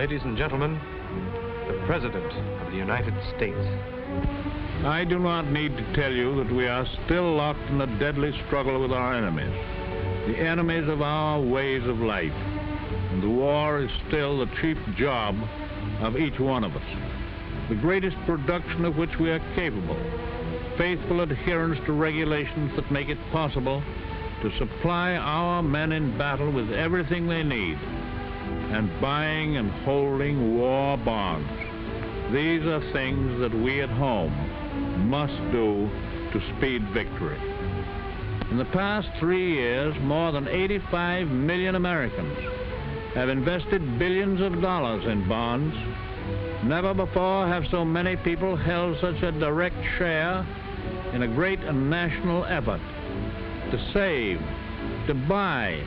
Ladies and gentlemen, the President of the United States. I do not need to tell you that we are still locked in a deadly struggle with our enemies, the enemies of our ways of life. And the war is still the chief job of each one of us, the greatest production of which we are capable, faithful adherence to regulations that make it possible to supply our men in battle with everything they need, and buying and holding war bonds. These are things that we at home must do to speed victory. In the past 3 years, more than 85 million Americans have invested billions of dollars in bonds. Never before have so many people held such a direct share in a great national effort to save, to buy,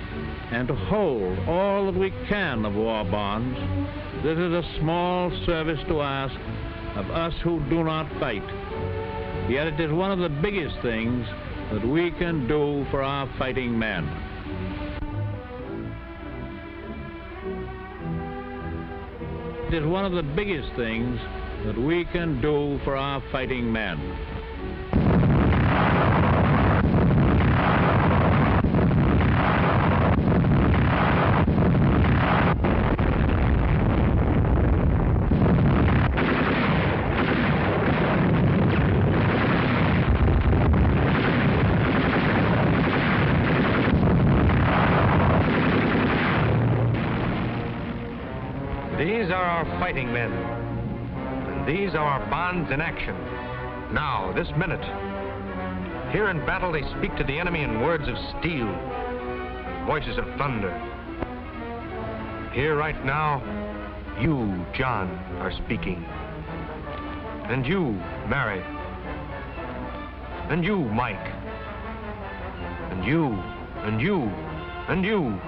and to hold all that we can of war bonds. This is a small service to ask of us who do not fight. Yet it is one of the biggest things that we can do for our fighting men. It is one of the biggest things that we can do for our fighting men. These are our fighting men, and these are our bonds in action. Now, this minute. Here in battle, they speak to the enemy in words of steel, and voices of thunder. Here right now, you, John, are speaking. And you, Mary. And you, Mike. And you, and you, and you.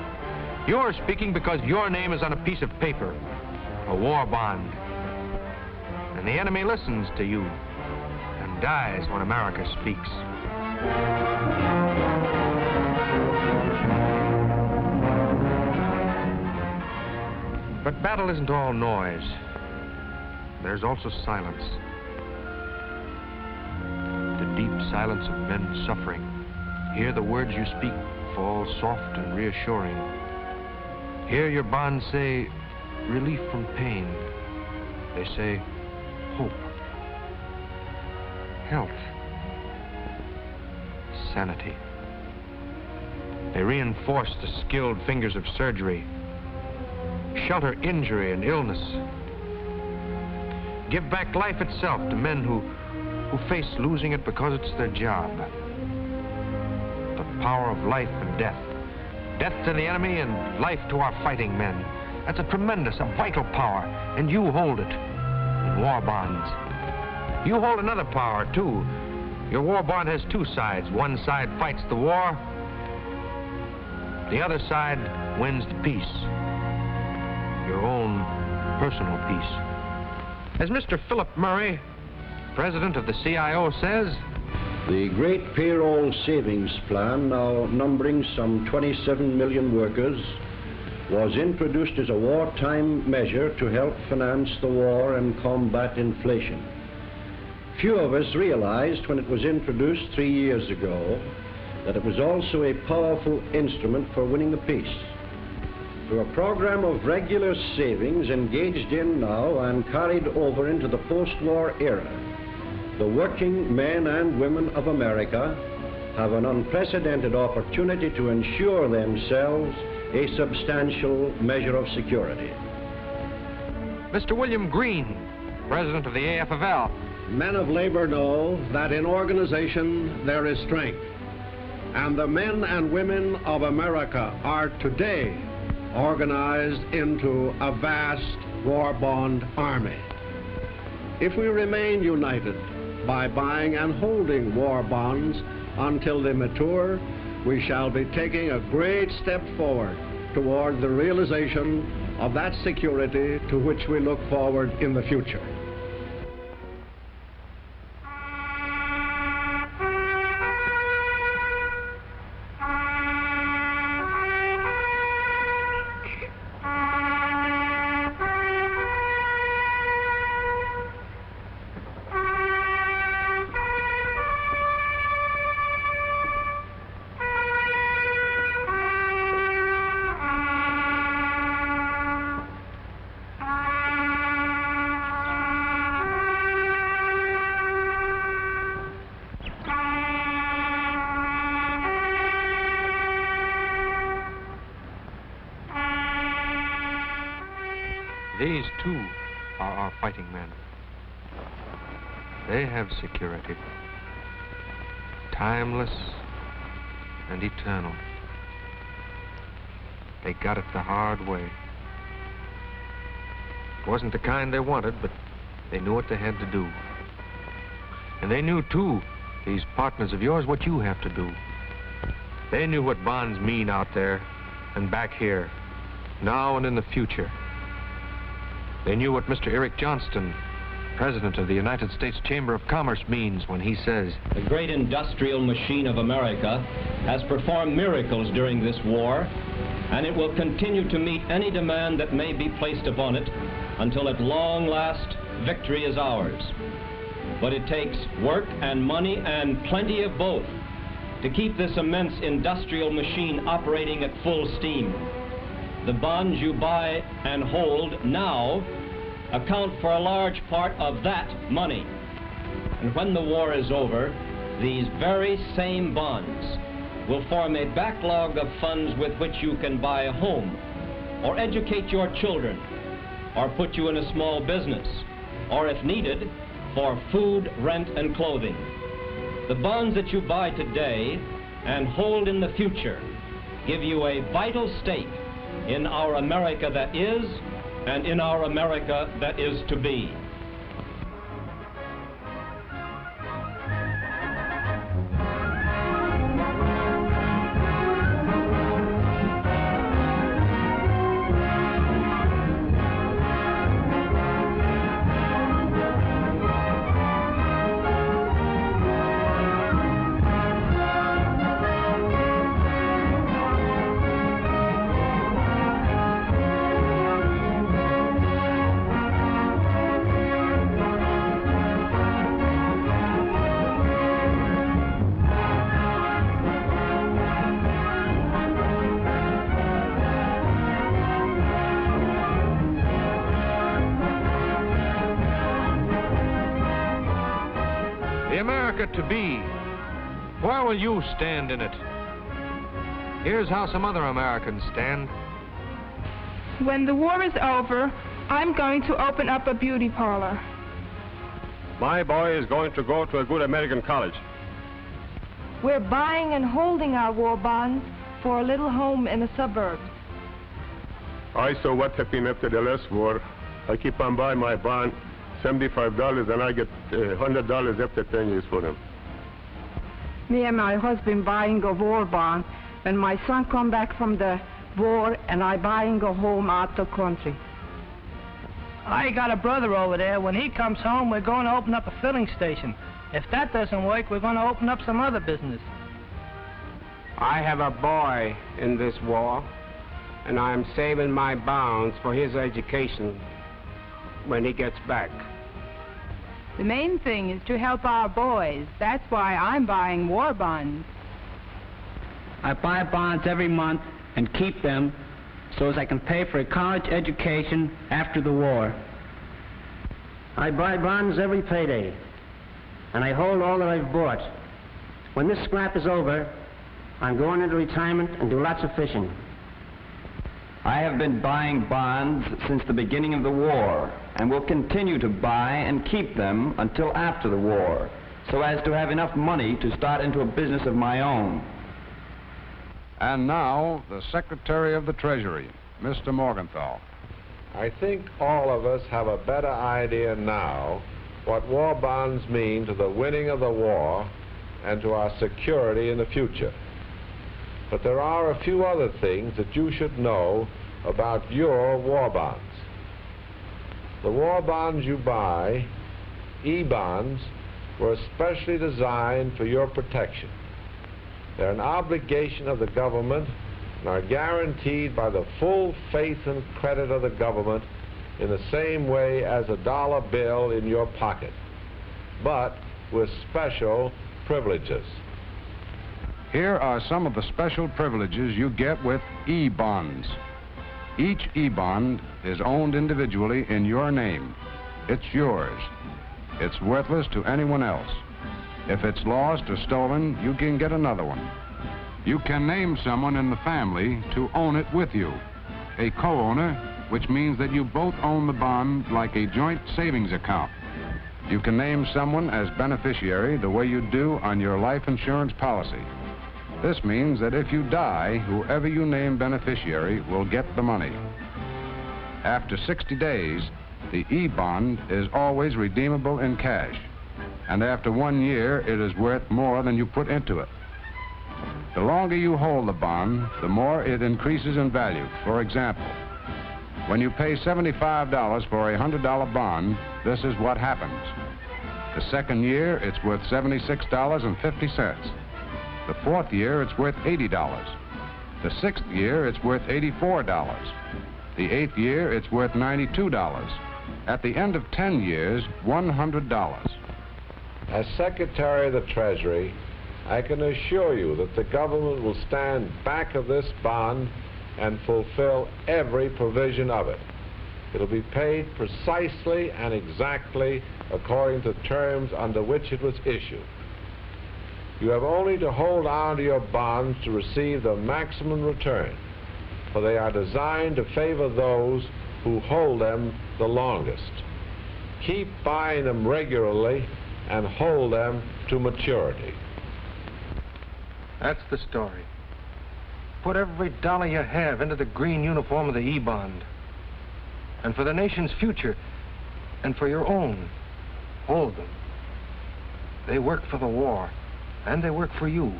You're speaking because your name is on a piece of paper, a war bond. And the enemy listens to you and dies when America speaks. But battle isn't all noise. There's also silence. The deep silence of men suffering. Here the words you speak fall soft and reassuring. Here your bonds say relief from pain. They say hope, health, sanity. They reinforce the skilled fingers of surgery, shelter injury and illness, give back life itself to men who face losing it because it's their job. The power of life and death. Death to the enemy and life to our fighting men. That's a tremendous, a vital power, and you hold it in war bonds. You hold another power, too. Your war bond has two sides. One side fights the war. The other side wins the peace. Your own personal peace. As Mr. Philip Murray, president of the CIO, says, the great payroll savings plan, now numbering some 27 million workers, was introduced as a wartime measure to help finance the war and combat inflation. Few of us realized when it was introduced 3 years ago that it was also a powerful instrument for winning the peace. Through a program of regular savings engaged in now and carried over into the post-war era, the working men and women of America have an unprecedented opportunity to ensure themselves a substantial measure of security. Mr. William Green, president of the AFL. Men of labor know that in organization there is strength, and the men and women of America are today organized into a vast war bond army. If we remain united by buying and holding war bonds until they mature, we shall be taking a great step forward toward the realization of that security to which we look forward in the future. These, too, are our fighting men. They have security. Timeless and eternal. They got it the hard way. It wasn't the kind they wanted, but they knew what they had to do. And they knew, too, these partners of yours, what you have to do. They knew what bonds mean out there and back here, now and in the future. They knew what Mr. Eric Johnston, President of the United States Chamber of Commerce, means when he says, "The great industrial machine of America has performed miracles during this war, and it will continue to meet any demand that may be placed upon it until at long last victory is ours. But it takes work and money and plenty of both to keep this immense industrial machine operating at full steam. The bonds you buy and hold now account for a large part of that money. And when the war is over, these very same bonds will form a backlog of funds with which you can buy a home, or educate your children, or put you in a small business, or if needed, for food, rent, and clothing. The bonds that you buy today and hold in the future give you a vital stake in our America that is, and in our America that is to be." the America to be, where will you stand in it? Here's how some other Americans stand. When the war is over, I'm going to open up a beauty parlor. My boy is going to go to a good American college. We're buying and holding our war bonds for a little home in the suburbs. I saw what happened after the last war. I keep on buying my bond, $75, and I get $100 after 10 years for them. Me and my husband buying a war bond when my son come back from the war, and I buying a home out the country. I got a brother over there. When he comes home, we're going to open up a filling station. If that doesn't work, we're going to open up some other business. I have a boy in this war, and I'm saving my bonds for his education when he gets back. The main thing is to help our boys. That's why I'm buying war bonds. I buy bonds every month and keep them so as I can pay for a college education after the war. I buy bonds every payday, and I hold all that I've bought. When this scrap is over, I'm going into retirement and do lots of fishing. I have been buying bonds since the beginning of the war, and will continue to buy and keep them until after the war, so as to have enough money to start into a business of my own. And now, the Secretary of the Treasury, Mr. Morgantheau. I think all of us have a better idea now what war bonds mean to the winning of the war and to our security in the future. But there are a few other things that you should know about your war bonds. The war bonds you buy, E-bonds, were especially designed for your protection. They're an obligation of the government and are guaranteed by the full faith and credit of the government in the same way as a dollar bill in your pocket, but with special privileges. Here are some of the special privileges you get with E-bonds. Each E-bond is owned individually in your name. It's yours. It's worthless to anyone else. If it's lost or stolen, you can get another one. You can name someone in the family to own it with you, a co-owner which means that you both own the bond like a joint savings account. You can name someone as beneficiary the way you do on your life insurance policy. This means that if you die, whoever you name beneficiary will get the money. After 60 days, the E-bond is always redeemable in cash, and after 1 year, it is worth more than you put into it. The longer you hold the bond, the more it increases in value. For example, when you pay $75 for a $100 bond, this is what happens. The second year, it's worth $76.50. The fourth year, it's worth $80. The sixth year, it's worth $84. The eighth year, it's worth $92. At the end of 10 years, $100. As Secretary of the Treasury, I can assure you that the government will stand back of this bond and fulfill every provision of it. It'll be paid precisely and exactly according to terms under which it was issued. You have only to hold on to your bonds to receive the maximum return, for they are designed to favor those who hold them the longest. Keep buying them regularly and hold them to maturity. That's the story. Put every dollar you have into the green uniform of the E-bond. And for the nation's future, and for your own, hold them. They work for the war, and they work for you.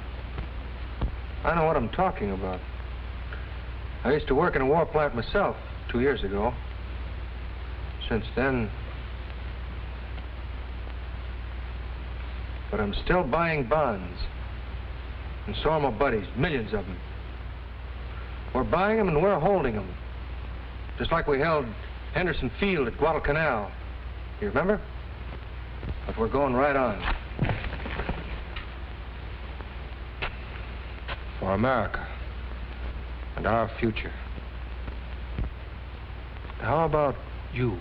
I know what I'm talking about. I used to work in a war plant myself 2 years ago. Since then... But I'm still buying bonds. And so are my buddies, millions of them. We're buying them and we're holding them. Just like we held Henderson Field at Guadalcanal. You remember? But we're going right on. For America and our future. How about you?